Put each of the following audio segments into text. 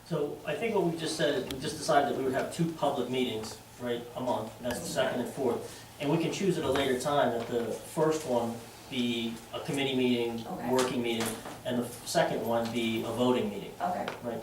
So I think what we just said, we just decided that we would have 2 public meetings, right, a month, and that's the second and fourth. And we can choose at a later time that the first one be a committee meeting, Okay. working meeting, and the second one be a voting meeting, Okay, right?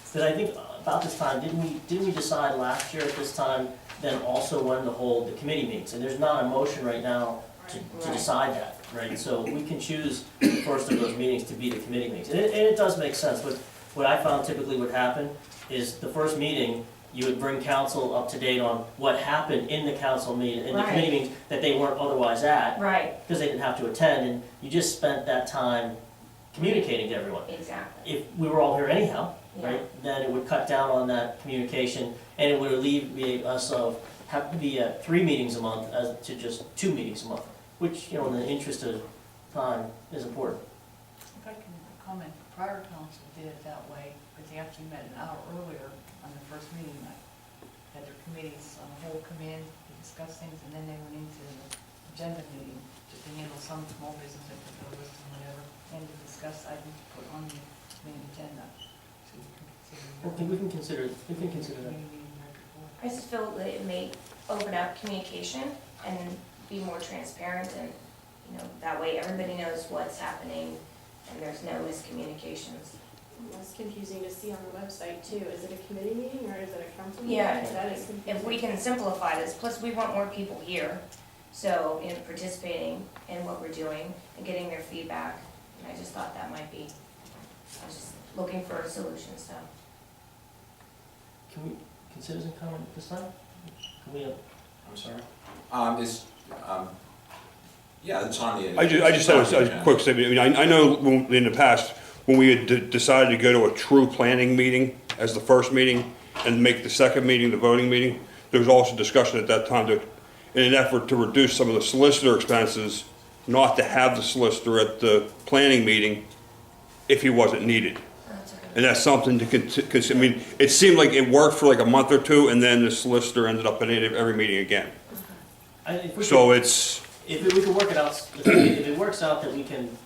Because I think about this time, didn't we decide last year at this time, then also when to hold the committee meetings? And there's not a motion right now to Right. decide that, right? So we can choose the first of those meetings to be the committee meetings. And it does make sense, but what I found typically would happen is the first meeting, you would bring council up to date on what happened in the council meeting, in the committee Right. meetings that they weren't otherwise at, right, because they didn't have to attend, and you just spent that time communicating to everyone. exactly, If we were all here anyhow, yeah, right, then it would cut down on that communication, and it would alleviate us of having to be at 3 meetings a month as to just 2 meetings a month, which, you know, in the interest of time is important. If I can comment, prior council did it that way, but they actually met an hour earlier on the first meeting night. Had their committees on the whole come in, to discuss things, and then they went into the agenda meeting just to handle some small business like the bill list and whatever, and to discuss items put on the main agenda. So you can consider. Okay, we can consider that. Committee meeting right before. I just feel that it may open up communication and be more transparent, and, you know, that way everybody knows what's happening and there's no miscommunications. That's confusing to see on the website too. Is it a committee meeting or is it a council meeting? Yeah. That is confusing. If we can simplify this, plus we want more people here, so in participating in what we're doing and getting their feedback, and I just thought that might be, I was just looking for a solution, so. Can we, citizens comment at this time? Can we, I'm sorry? Yeah, it's on the. I just had a quick statement. I mean, I know in the past, when we had decided to go to a true planning meeting as the first meeting and make the second meeting the voting meeting, there was also discussion at that time that in an effort to reduce some of the solicitor expenses, not to have the solicitor at the planning meeting if he wasn't needed. That's okay. And that's something to consider. I mean, it seemed like it worked for like a month or two, and then the solicitor ended up at every meeting again. if we So could, it's, if we could work it out, if it works out that we can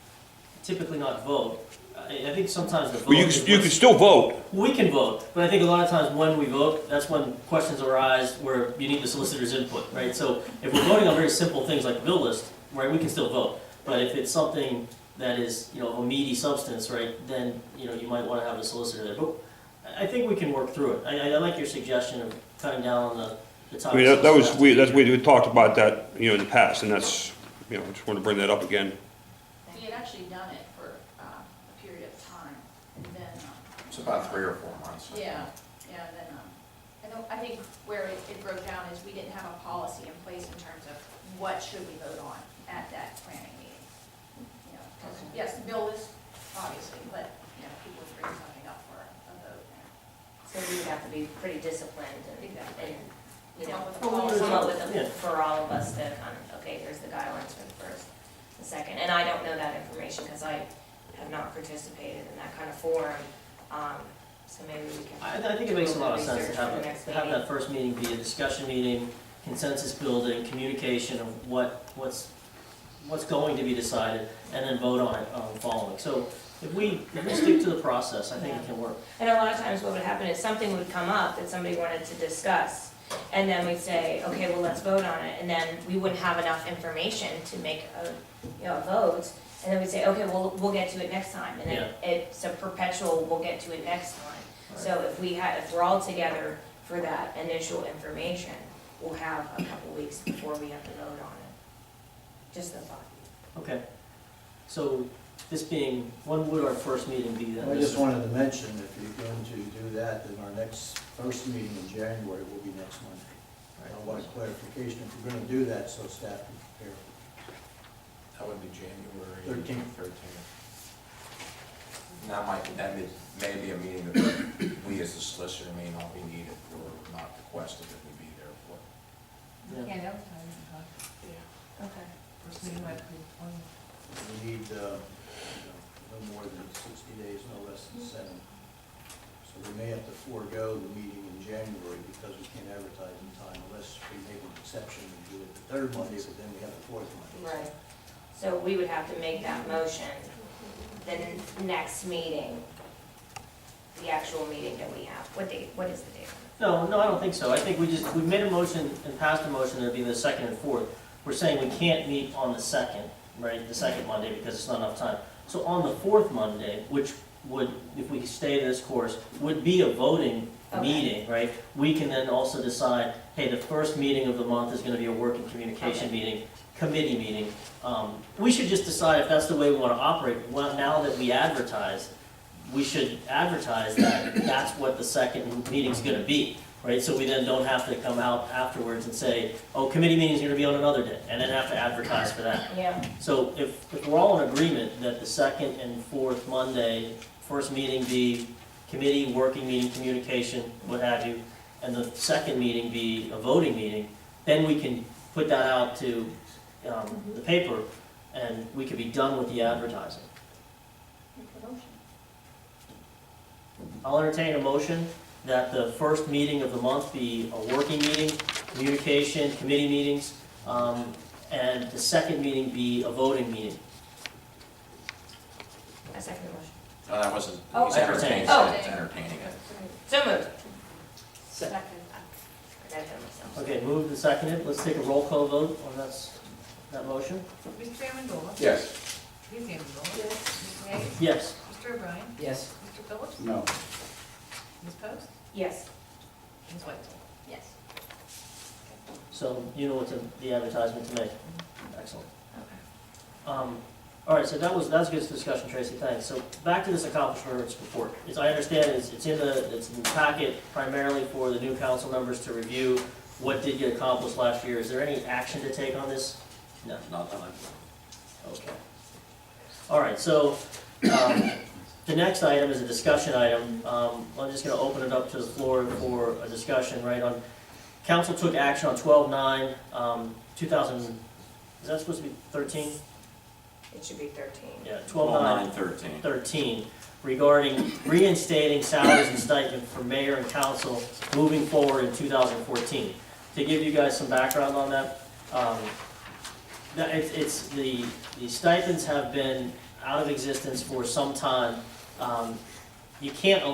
typically not vote, I think sometimes the vote well, you is can what's- still vote. We can vote, but I think a lot of times when we vote, that's when questions arise where you need the solicitor's input, right? So if we're voting on very simple things like the bill list, right, we can still vote. But if it's something that is, you know, of a meaty substance, right, then, you know, you might want to have a solicitor there. But I think we can work through it. I like your suggestion of cutting down on the I time. mean, we talked about that, you know, in the past, and that's, you know, I just want to bring that up again. We had actually done it for a period of time, and then, It's about 3 or 4 months. yeah, and then, I think where it broke down is we didn't have a policy in place in terms of what should we vote on at that planning meeting. You know, 'cause, yes, the bill is obviously, but, you know, people would bring something up for a vote there. So we would have to be pretty disciplined and, you know, Come up with a come up with Yeah. a, for all of us to kind of, okay, here's the guidelines for the first, the second. And I don't know that information because I have not participated in that kind of forum, so maybe we can. I think it makes a lot of do sense to research for the have, next to have meeting. that first meeting be a discussion meeting, consensus building, communication of what's going to be decided, and then vote on it following. So if we stick to the process, I think it can work. And a lot of times what would happen is something would come up that somebody wanted to discuss, and then we'd say, okay, well, let's vote on it, and then we wouldn't have enough information to make a vote, and then we'd say, okay, well, we'll get to it next time, and then it's a perpetual, we'll get to it next time. So if we're all together for that initial information, we'll have a couple weeks before we have to vote on it. Just a thought. Okay. So this being, when would our first meeting be then? I just wanted to mention, if you're going to do that, then our next first meeting in January will be next Monday. I want a clarification, if you're gonna do that, so staff can prepare. That would be January 13th. 13th. That may be a meeting that we as the solicitor may not be needed or not requested that we be there for. Yeah. Can't advertise it, huh? Okay. First meeting might be one. We need, no more than 60 days, no less than 7. So we may have to forego the meeting in January because we can't advertise in time unless we make an exception and do it the third Monday, but then we have the fourth Monday. Right. So we would have to make that motion, the next meeting, the actual meeting that we have? What is the date? No, I don't think so. I think we made a motion and passed a motion that'd be the second and fourth. We're saying we can't meet on the second, right, the second Monday, because it's not enough time. So on the fourth Monday, which would, if we stay this course, would be a voting Okay. meeting, right? We can then also decide, hey, the first meeting of the month is gonna be a working communication Okay. meeting, committee meeting. We should just decide if that's the way we wanna operate. Well, now that we advertise, we should advertise that that's what the second meeting's gonna be, right? So we then don't have to come out afterwards and say, oh, committee meeting's gonna be on another day, and then have to advertise for that. Yeah, So if we're all in agreement that the second and fourth Monday, first meeting be committee, working meeting, communication, what have you, and the second meeting be a voting meeting, then we can put that out to the paper, and we could be done with the advertising. I'll entertain a motion that the first meeting of the month be a working meeting, communication, committee meetings, and the second meeting be a voting meeting. I second the motion. No, that wasn't, Oh, he's entertaining, oh. it's entertaining it. So moved. Second. I got ahead of myself. Okay, moved and seconded. Let's take a roll call vote on that motion. Mr. Amendola? Yes. Ms. Amendola? Mr. Hayes? Yes. Mr. O'Brien? Yes. Mr. Phillips? No. Ms. Post? Yes. Ms. Whitesell? Yes. So you know what the advertisement to make. Excellent. Okay. All right, so that's a good discussion, Tracy, thanks. So back to this accomplishments report. As I understand, it's in the packet primarily for the new council members to review what did get accomplished last year. Is there any action to take on this? No. Not that Okay. All right, so the next item is a discussion item. I'm just going to open it up to the floor for a discussion, right? Council took action on 12/9, 2000, is that supposed to be 13? It should be 13. Yeah, 12, 12/9. 13. 13, regarding reinstating salaries and stipend for mayor and council moving forward in 2014. To give you guys some background on that, the stipends have been out of existence for some time. You can't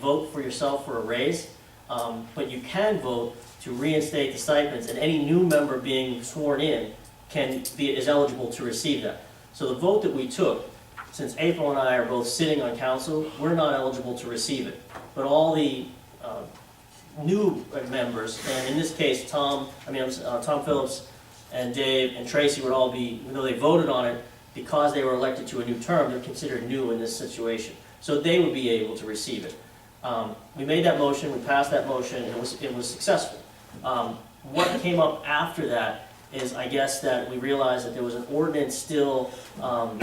vote for yourself for a raise, but you can vote to reinstate the stipends, and any new member being sworn in is eligible to receive that. So the vote that we took, since April and I are both sitting on council, we're not eligible to receive it. But all the new members, and in this case, Tom Phillips and Dave and Tracy would all be, even though they voted on it, because they were elected to a new term, they're considered new in this situation. So they would be able to receive it. We made that motion, we passed that motion, and it was successful. What came up after that is, I guess, that we realized that there was an ordinance still on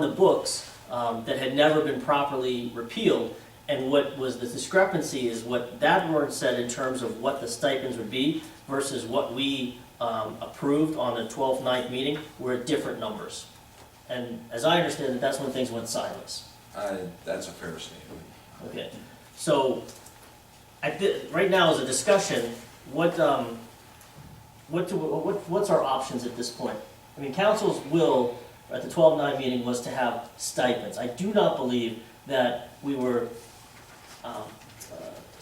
the books that had never been properly repealed. And what was the discrepancy is what that ordinance said in terms of what the stipends would be versus what we approved on the 12/9 meeting were at different numbers. And as I understand it, that's when things went sideways. That's a fair statement. Okay, so right now as a discussion, what's our options at this point? I mean, council's will at the 12/9 meeting was to have stipends. I do not believe that we were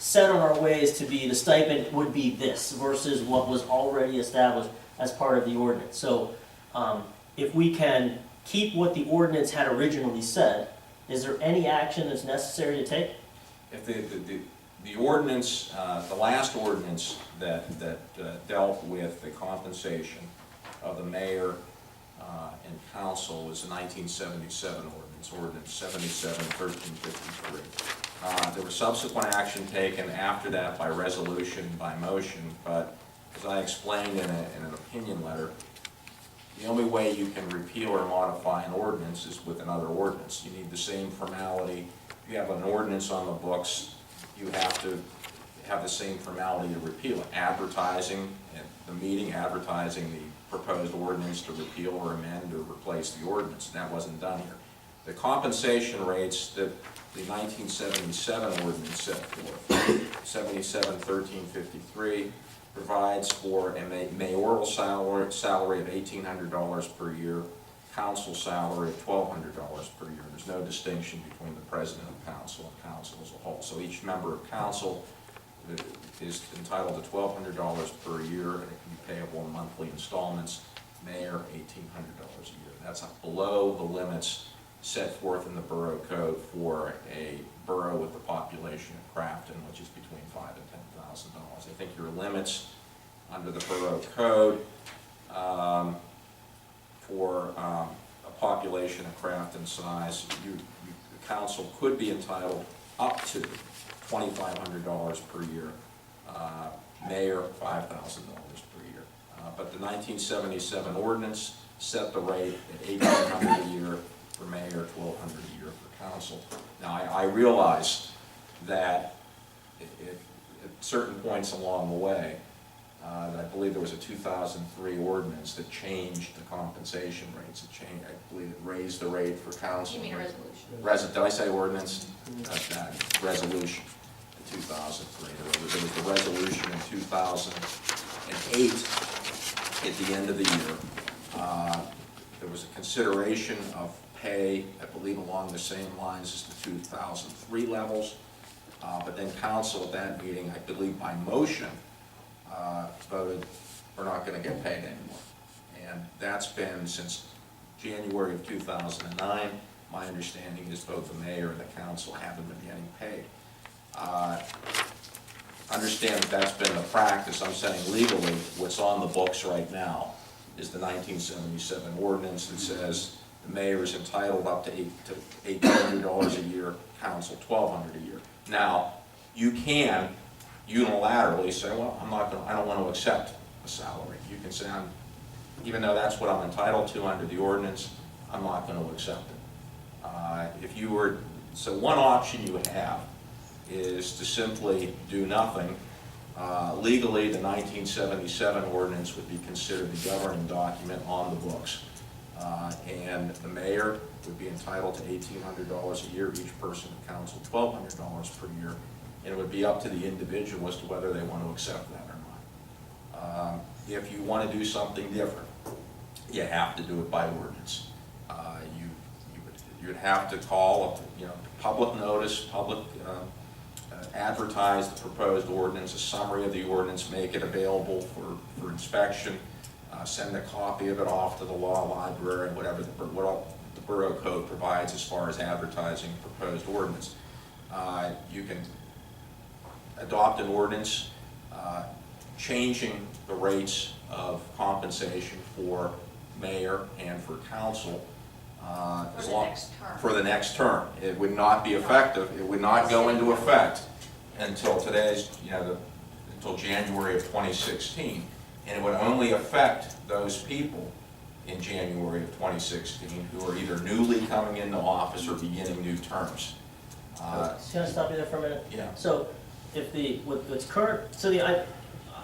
set on our ways to be the stipend would be this versus what was already established as part of the ordinance. So if we can keep what the ordinance had originally said, is there any action that's necessary to take? If the ordinance, the last ordinance that dealt with the compensation of the mayor and council was the 1977 ordinance 77-1353. There was subsequent action taken after that by resolution, by motion, but as I explained in an opinion letter, the only way you can repeal or modify an ordinance is with another ordinance. You need the same formality. If you have an ordinance on the books, you have to have the same formality to repeal it. Advertising at the meeting, advertising the proposed ordinance to repeal or amend or replace the ordinance. That wasn't done here. The compensation rates that the 1977 ordinance set forth, 77-1353, provides for a mayoral salary of $1,800 per year, council salary of $1,200 per year. There's no distinction between the president of council and council as a whole. So each member of council is entitled to $1,200 per year, and it can be payable in monthly installments. Mayor, $1,800 a year. That's below the limits set forth in the borough code for a borough with the population of Crafton, which is between $5,000 and $10,000. I think your limits under the borough code for a population of Crafton size, the council could be entitled up to $2,500 per year. Mayor, $5,000 per year. But the 1977 ordinance set the rate at $1,800 a year for mayor, $1,200 a year for council. Now, I realize that at certain points along the way, that I believe there was a 2003 ordinance that changed the compensation rates. It changed, I believe it raised the rate for council. You mean a resolution? Did I say ordinance? Resolution in 2003. There was the resolution in 2008 at the end of the year. There was a consideration of pay, I believe along the same lines as the 2003 levels. But then council at that meeting, I believe by motion, voted we're not going to get paid anymore. And that's been since January of 2009. My understanding is both the mayor and the council haven't been getting paid. Understand that that's been the practice. I'm saying legally, what's on the books right now is the 1977 ordinance that says the mayor is entitled up to $1,800 a year, council $1,200 a year. Now, you can unilaterally say, well, I don't want to accept a salary. You can say, even though that's what I'm entitled to under the ordinance, I'm not going to accept it. So one option you have is to simply do nothing. Legally, the 1977 ordinance would be considered the governing document on the books. And the mayor would be entitled to $1,800 a year, each person in council $1,200 per year. And it would be up to the individual as to whether they want to accept that or not. If you want to do something different, you have to do it by ordinance. You'd have to call, public notice, advertise the proposed ordinance, a summary of the ordinance, make it available for inspection, send a copy of it off to the law library, what the borough code provides as far as advertising the proposed ordinance. You can adopt an ordinance changing the rates of compensation for mayor and for council for the next term. It would not be effective. It would not go into effect until until January of 2016. And it would only affect those people in January of 2016 who are either newly coming into office or beginning new terms. Just gonna stop you there for a minute. Yeah. So, if what's current,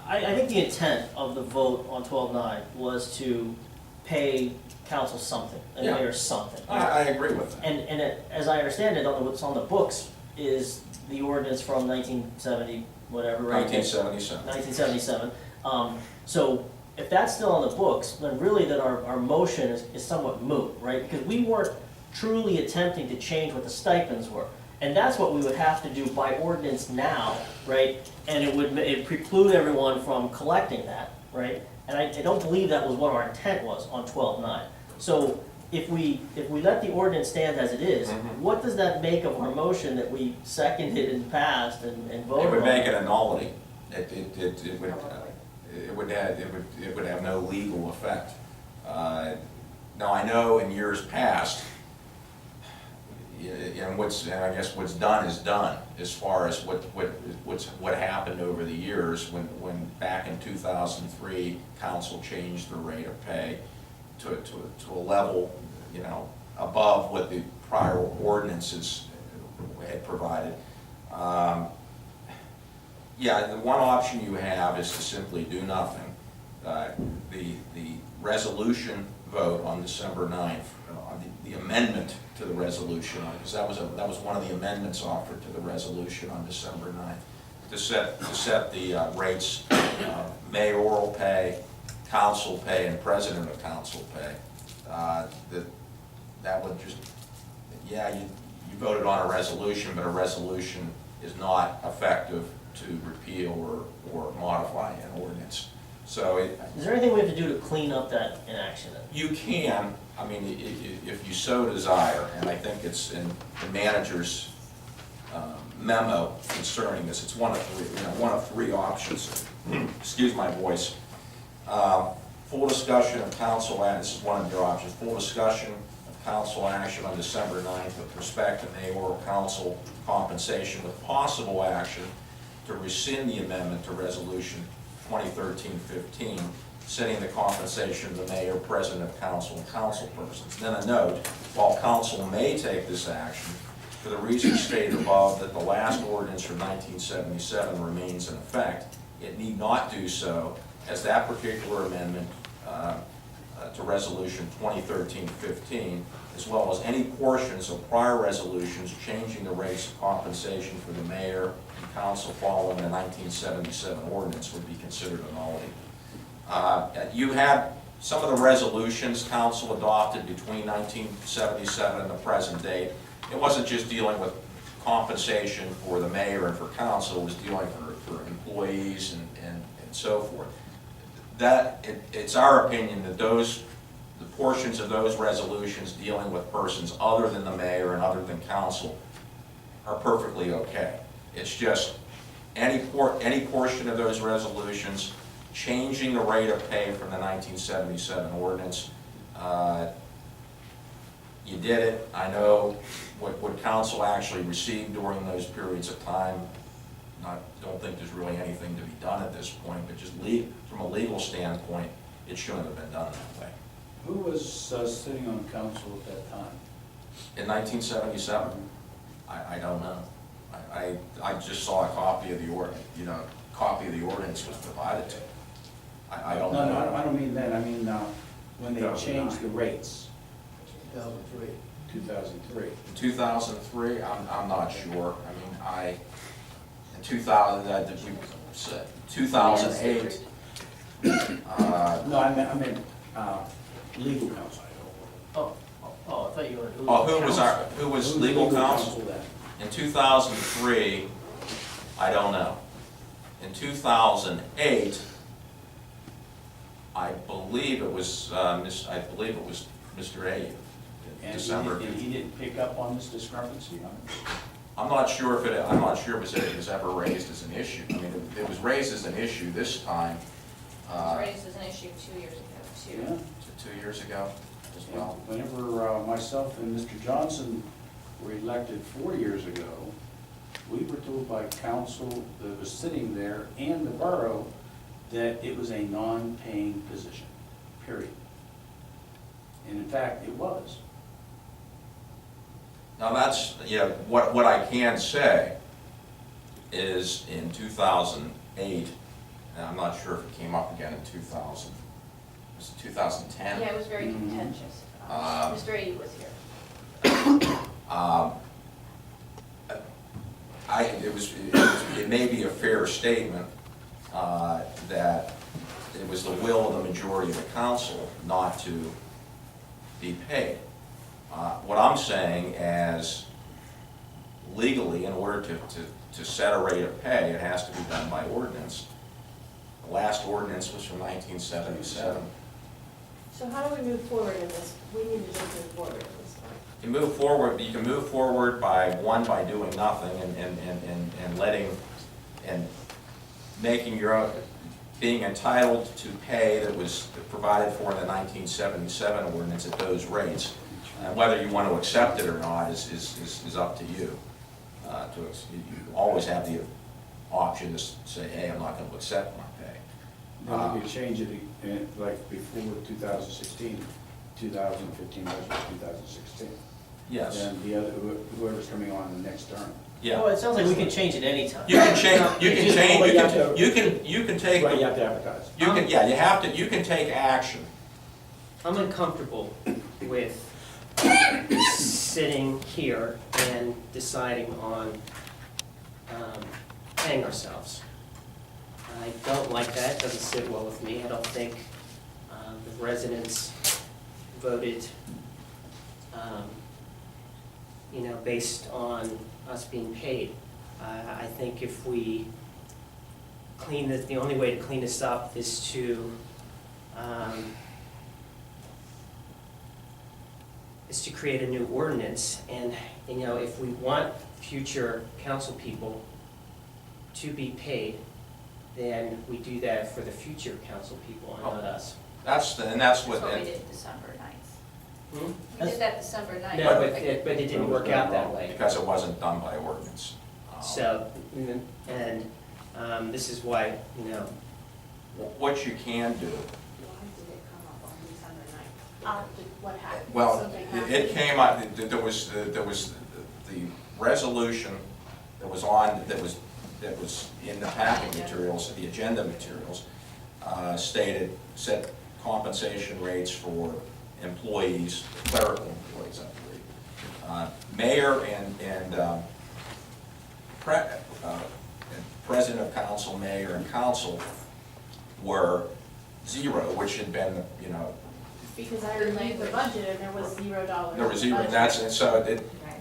I think the intent of the vote on 12-9 was to pay council something, and Yeah. mayor something. I agree with that. And as I understand it, what's on the books is the ordinance from 1970, whatever, right? 1977. 1977. So if that's still on the books, then really our motion is somewhat moot, right? Because we weren't truly attempting to change what the stipends were. And that's what we would have to do by ordinance now, right? And it'd preclude everyone from collecting that, right? And I don't believe that was what our intent was on 12-9. So if we let the ordinance stand as it is, what does that make of our motion that we seconded and passed and voted on? It would make it a nullity. It would have no legal effect. Now I know in years past, and I guess what's done is done as far as what happened over the years when back in 2003 council changed the rate of pay to a level above what the prior ordinances had provided. Yeah, the one option you have is to simply do nothing. The resolution vote on December 9th, the amendment to the resolution, because that was one of the amendments offered to the resolution on December 9th, to set the rates of mayoral pay, council pay, and president of council pay. that would just, yeah, you voted on a resolution, but a resolution is not effective to repeal or modify an ordinance. So Is there anything we have to do to clean up that inaction then? you can, I mean, if you so desire, and I think it's in the manager's memo concerning this, it's one of three options. Excuse my voice. Full discussion of council, and this is one of your options, full discussion of council action on December 9th with respect to mayoral council compensation with possible action to rescind the amendment to resolution 2013-15, setting the compensation of the mayor, president of council, and council persons. Then a note, while council may take this action, for the reasons stated above, that the last ordinance from 1977 remains in effect, it need not do so, as that particular amendment to resolution 2013-15, as well as any portions of prior resolutions changing the rates of compensation for the mayor and council following the 1977 ordinance would be considered a nullity. You had some of the resolutions council adopted between 1977 and the present date. It wasn't just dealing with compensation for the mayor and for council, it was dealing for employees and so forth. It's our opinion that the portions of those resolutions dealing with persons other than the mayor and other than council are perfectly okay. It's just any portion of those resolutions changing the rate of pay from the 1977 ordinance. You did it. I know what council actually received during those periods of time. Don't think there's really anything to be done at this point, but just from a legal standpoint, it shouldn't have been done that way. Who was sitting on council at that time? In 1977, I don't know. I just saw a copy of the ordinance was provided to me. I don't know. No, I don't mean that. I mean when they 2009. changed the rates. 2003. 2003. In 2003, I'm not sure. I mean, in 2008. No, I meant legal counsel. Oh, I thought you were. Who was legal counsel? then? In 2003, I don't know. In 2008, I believe it was Mr. Ayu. December. And he didn't pick up on this discrepancy? I'm not sure if it was ever raised as an issue. I mean, it was raised as an issue this time. It was raised as an issue 2 years ago, too. Yeah. 2 years ago as well. Whenever myself and Mr. Johnson were elected 4 years ago, we were told by council that was sitting there and the borough that it was a non-paying position, period. And in fact, it was. Now that's, what I can say is in 2008, and I'm not sure if it came up again in 2000, was it 2010? Yeah, it was very contentious. Mr. Ady was here. It may be a fair statement that it was the will of the majority of the council not to be paid. What I'm saying as legally, in order to set a rate of pay, it has to be done by ordinance. The last ordinance was from 1977. So how do we move forward in this? We need to just move forward in this one. You can move forward by doing nothing and making your own, being entitled to pay that was provided for in the 1977 ordinance at those rates. And whether you want to accept it or not is up to you. You always have the option to say, hey, I'm not going to accept my pay. Then we could change it, like before 2016, 2015 was 2016. Yes. And the other, whoever's coming on the next term. Yeah. Well, it sounds like we can change it anytime. You can change, you can take, Right, you have to advertise. you can take action. I'm uncomfortable with sitting here and deciding on paying ourselves. I don't like that, it doesn't sit well with me. I don't think the residents voted, you know, based on us being paid. I think if we clean this, the only way to clean this up is to, create a new ordinance. And, you know, if we want future council people to be paid, then we do that for the future council people and not us. That's what. That's what we did December 9th. Hmm? We did that December 9th. No, but it didn't work out that way. Because it wasn't done by ordinance. So, and this is why, you know, What you can do, Why did it come up on December 9th? What happened? well, Something it happened? came up, there was the resolution that was on, that was in the packing materials, the agenda materials, set compensation rates for employees, clerical employees, I believe. Mayor and president of council, mayor, and council were zero, which had been, you know, Because I reviewed the budget and there was $0. there was zero, and that's, and so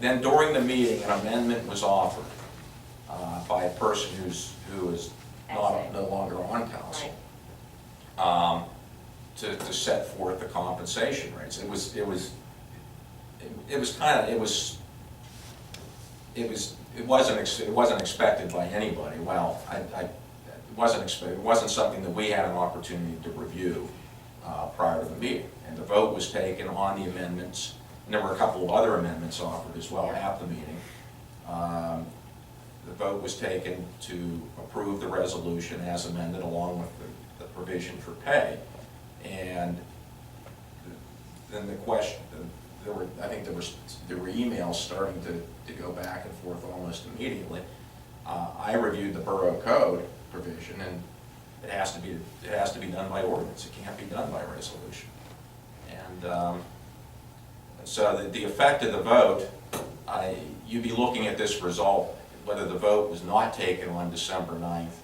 then during the meeting, an amendment was offered by a person who is no longer on council, to set forth the compensation rates. It wasn't expected by anybody. Well, it wasn't something that we had an opportunity to review prior to the meeting. And the vote was taken on the amendments, and there were a couple of other amendments offered as well at the meeting. The vote was taken to approve the resolution as amended along with the provision for pay. And then the question, I think there were emails starting to go back and forth almost immediately. I reviewed the borough code provision, and it has to be done by ordinance. It can't be done by resolution. And so the effect of the vote, you'd be looking at this result, whether the vote was not taken on December 9th,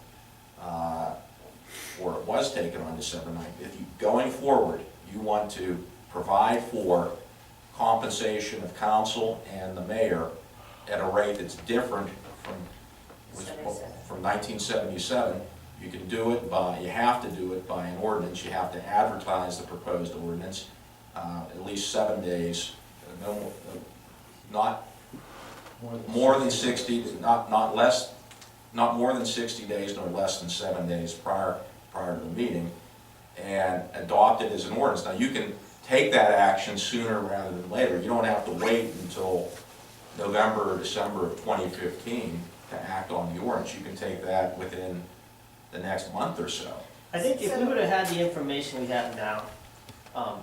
or it was taken on December 9th. If you, going forward, you want to provide for compensation of council and the mayor at a rate that's different from 1977, you can do it by, you have to do it by an ordinance. You have to advertise the proposed ordinance at least 7 days, not more than 60, not more than 60 days, nor less than 7 days prior to the meeting, and adopt it as an ordinance. Now, you can take that action sooner rather than later. You don't have to wait until November or December of 2015 to act on the ordinance. You can take that within the next month or so. I think if we would have had the information we have now,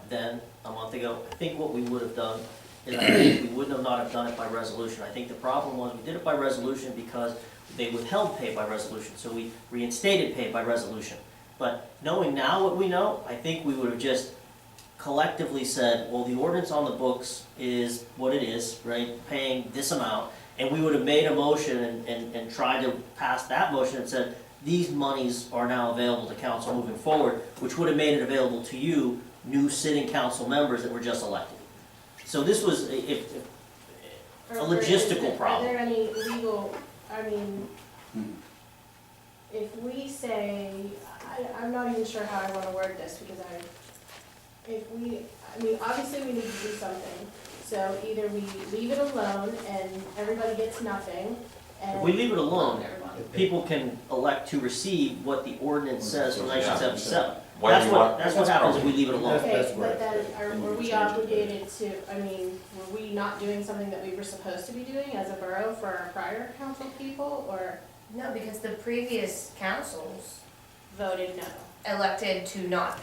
then, a month ago, I think what we would have done is I think we would not have done it by resolution. I think the problem was we did it by resolution because they withheld pay by resolution, so we reinstated pay by resolution. But knowing now what we know, I think we would have just collectively said, well, the ordinance on the books is what it is, right, paying this amount, and we would have made a motion and tried to pass that motion and said, these monies are now available to council moving forward, which would have made it available to you, new sitting council members that were just elected. So this was a logistical problem. Are there any legal, I mean, if we say, I'm not even sure how I want to word this, because obviously we need to do something. So either we leave it alone and everybody gets nothing, and. If we leave it alone, Everyone. people can elect to receive what the ordinance says from 1977. What do you want? That's what happens if we leave it alone. Okay, but then, were we obligated to, were we not doing something that we were supposed to be doing as a borough for our prior council people, or No, because the previous councils voted no? elected to not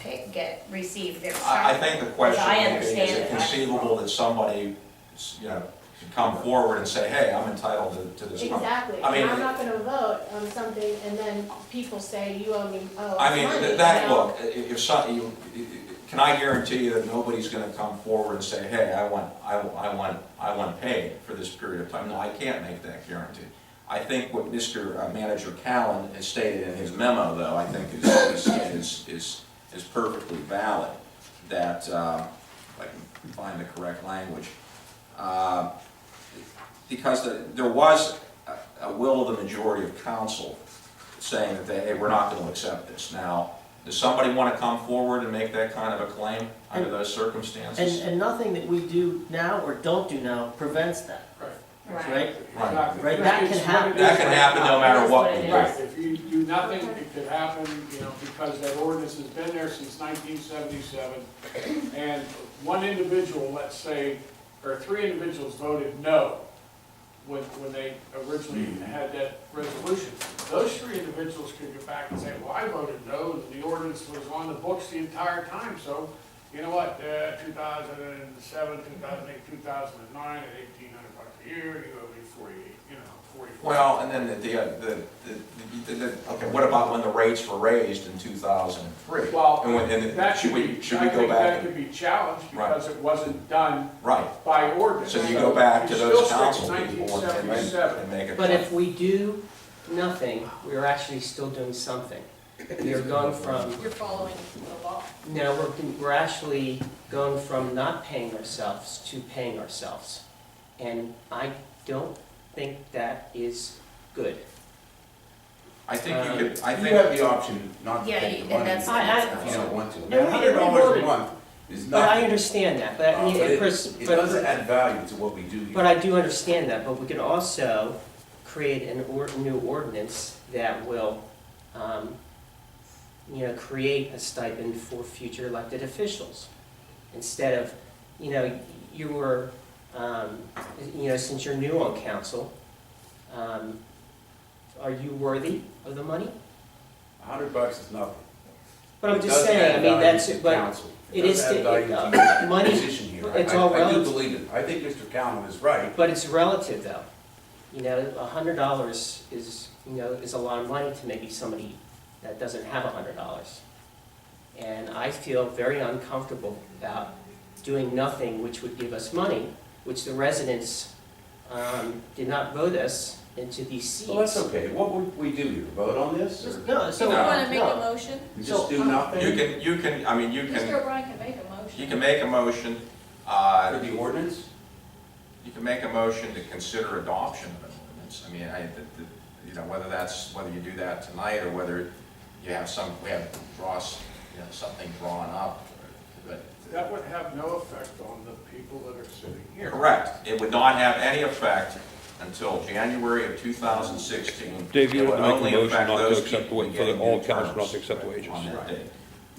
receive their I stipend. think the question I would be, is understand it it. conceivable that somebody, could come forward and say, hey, I'm entitled to this money? Exactly, I mean, and I'm not gonna vote on something, and then people say, you owe me, I mean, money, look, can I guarantee you that nobody's gonna come forward and say, hey, I want paid for this period of time? No, I can't make that guarantee. I think what Mr. Manager Callen has stated in his memo, though, I think is perfectly valid, that if I can find the correct language. Because there was a will of the majority of council saying that hey, we're not going to accept this. Now, does somebody want to come forward and make that kind of a claim under those circumstances? And nothing that we do now or don't do now prevents that, right? Right, that can happen. That can happen no matter what we It is do. what it Right, if you do nothing, it could happen, you know, because that ordinance has been there since 1977. And one individual, let's say, or three individuals voted no when they originally had that resolution. Those three individuals could go back and say, well, I voted no, the ordinance was on the books the entire time, so you know what, 2007, 2008, 2009, at $1,800 a year, you owe me 48, you know, 44. Well, and then okay, what about when the rates were raised in 2003? Well, And that should we I go think back? that could be challenged because it wasn't done Right, by ordinance. so you go back to you those still council stick to people and 1977. make a But claim. if we do nothing, we're actually still doing something. We are going from, You're following the law. no, we're actually going from not paying ourselves to paying ourselves. And I don't think that is good. I think you could, I You think, have the option not to Yeah, take the and money that's- if you don't want to. Yeah, we $100 a voted. month is But I nothing. understand that, but I mean, But Chris, it but, doesn't add value to what we do here. but I do understand that, but we can also create new ordinance that will, create a stipend for future elected officials. Instead of, you were, since you're new on council, are you worthy of the money? $100 is nothing. But I'm It just doesn't saying, I add mean, value that's, to but council. it is, doesn't add value to your money, position here. it's I- all I do relative. believe it. I think Mr. Callen is right. But it's relative though. $100 is a lot of money to maybe somebody that doesn't have $100. And I feel very uncomfortable about doing nothing which would give us money, which the residents did not vote us into these seats. Well, that's okay. What would we do here? Vote on this? Or No, If so. you want to make a no. motion, we So, just do nothing? you can, I mean, Mr. O'Brien can make a motion. you can make a motion, For the ordinance? you can make a motion to consider adoption of an ordinance. I mean, whether you do that tonight or whether you have something drawn up, but. That would have no effect on the people that are sitting here. Correct. It would not have any effect until January of 2016. Dave, you It have would to make a only motion affect not to those accept people for the getting all new council not terms to accept wages. on that Right. date.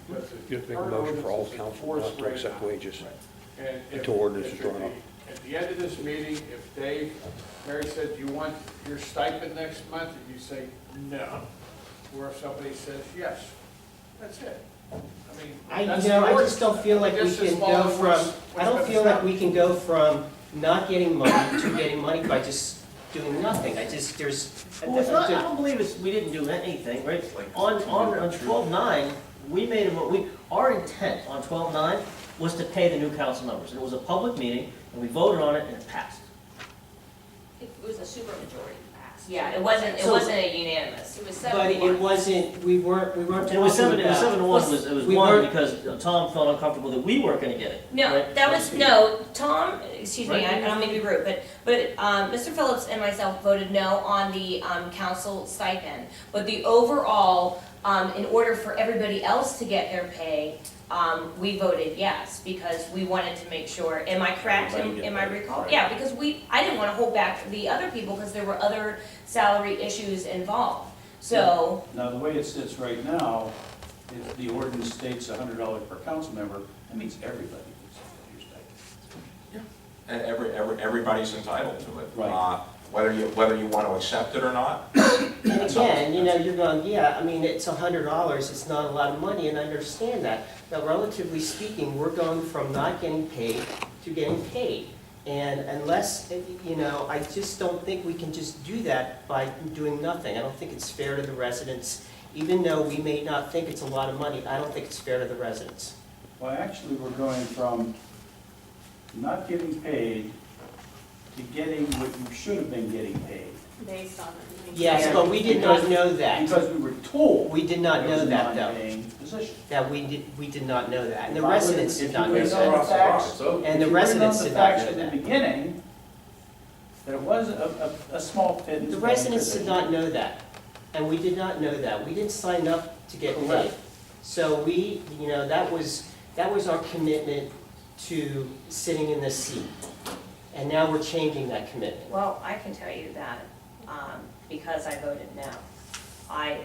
Because You have to make a our motion for all ordinance is council not enforced to right accept now. wages. And if- Until ordinance is if drawn up. At the end of this meeting, if Mary said, do you want your stipend next month? And you say, no. Or if somebody says, yes, that's it. I mean, that's the I ordinance. just don't feel like we This is can go following from, what's I don't been feel like established. we can go from not getting money to getting money by just doing nothing. Well, it's not, I don't believe we didn't do anything, right? On 12/9, we made, our intent on 12/9 was to pay the new council members. It was a public meeting, and we voted on it, and it passed. It was a supermajority pass. Yeah, it wasn't a unanimous. It was But 7-1. it wasn't, we weren't talking It was seven to about. one, it was We one, weren't- because Tom felt uncomfortable that we weren't gonna get it. No, right? that was, no, Tom, excuse me, Right. I don't mean to be rude, but Mr. Phillips and myself voted no on the council stipend. But the overall, in order for everybody else to get their pay, we voted yes, because we wanted to make sure, am I correct in my recall? Yeah, because I didn't wanna hold back the other people, because there were other salary issues involved. So, Now, the way it sits right now, if the ordinance states $100 per council member, that means everybody gets your stipend. And everybody's entitled to it. Right. Whether you want to accept it or not. And again, you're going, yeah, I mean, it's $100, it's not a lot of money, and I understand that. But relatively speaking, we're going from not getting paid to getting paid. And unless, I just don't think we can just do that by doing nothing. I don't think it's fair to the residents. Even though we may not think it's a lot of money, I don't think it's fair to the residents. Well, actually, we're going from not getting paid to getting what you should have been getting paid. based on it. Yes, but we did not know that. Because we were told. We did not it know was a that, though. non-paying position. That we did not know that, and the residents did not know If you bring on the that. facts, And the if you bring on residents the did not facts know from the that. beginning, that it was a small fit. The residents did not know that, and we did not know that. We didn't sign up to get paid. Correct. So we, that was our commitment to sitting in this seat. And now we're changing that commitment. Well, I can tell you that, because I voted no. I